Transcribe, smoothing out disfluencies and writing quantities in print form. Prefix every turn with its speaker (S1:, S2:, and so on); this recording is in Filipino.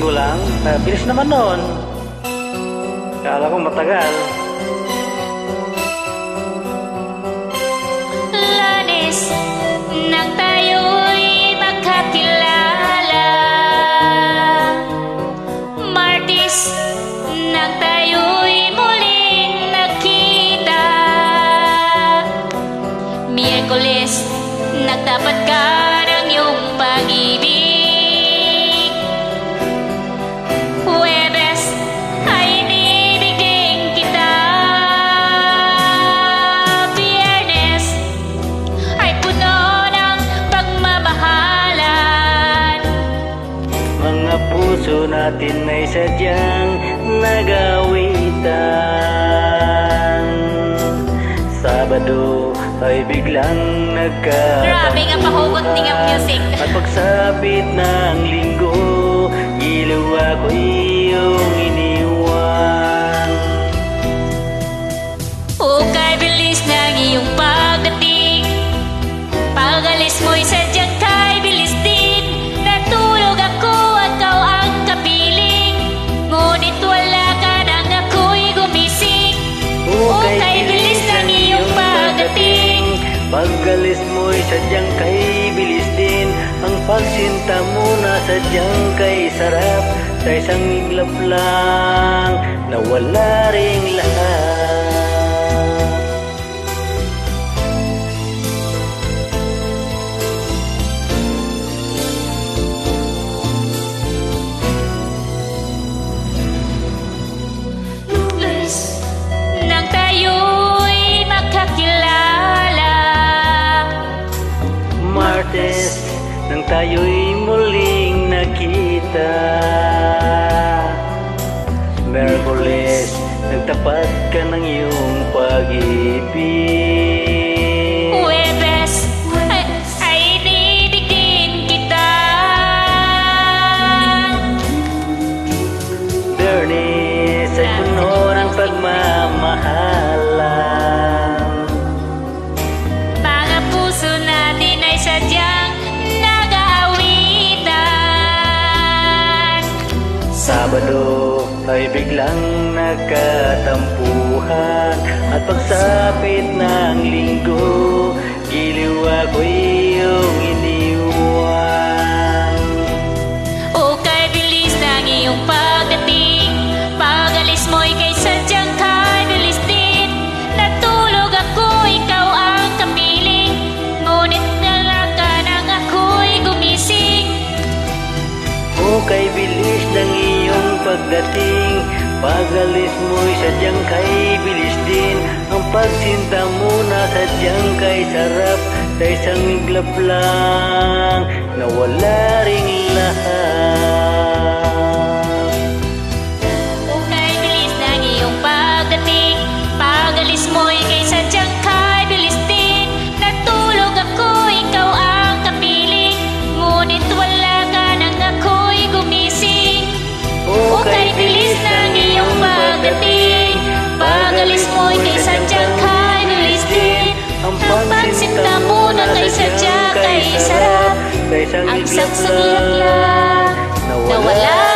S1: linggo lang. Bilis naman nun. Kala ko matagal.
S2: Lanis nang tayo'y magkakilala, Martes nang tayo'y muling nakita, Miyerkules nagdapat ka ng iyong pag-ibig, Huwebes ay inibigin kita, Biyernes ay puno ng pagmamahalan.
S1: Mga puso natin ay sadyang nagawitan. Sabado ay biglang nagkatauhan.
S2: Grabe nga pahugot ni nga music.
S1: At pagsapit ng linggo, ilaw ako iyong iniwan.
S2: O kay bilis ng iyong pagdating, pag-alis mo'y sadyang kay bilis din. Natulog ako at ikaw ang kapiling, ngunit wala ka nang ako'y gumising. O kay bilis ng iyong pagdating,
S1: Pag-alis mo'y sadyang kay bilis din. Ang pagsinta mo na sadyang kay sarap. Sa isang iglap lang, nawala ring lahat.
S2: Lunes nang tayo'y magkakilala,
S1: Martes, nang tayo'y muling nakita, Miyerkules, nagtapat ka ng iyong pag-ibig,
S2: Huwebes ay inibigin kita,
S1: Biyernes ay puno ng pagmamahalan.
S2: mga puso natin ay sadyang nag-aawitan.
S1: Sabado ay biglang nagkatampuhan. At pagsapit ng linggo, giliw ako iyong iniwan.
S2: O kay bilis ng iyong pagdating, pag-alis mo'y kay sadyang kay bilis din. Natulog ako, ikaw ang kapiling, ngunit wala ka nang ako'y gumising.
S1: O kay bilis ng iyong pagdating, pag-alis mo'y sadyang kay bilis din. Ang pagsinta mo na sadyang kay sarap. Sa isang iglap lang, nawala ring lahat.
S2: O kay bilis ng iyong pagdating, pag-alis mo'y kay sadyang kay bilis din. Natulog ako, ikaw ang kapiling, ngunit wala ka nang ako'y gumising. O kay bilis ng iyong pagdating, pag-alis mo'y kay sadyang kay bilis din. Ang pagsinta mo na kay sadyang kay sarap.
S1: Sa isang
S2: Ang
S1: iglap
S2: saksang iyak lang, nawala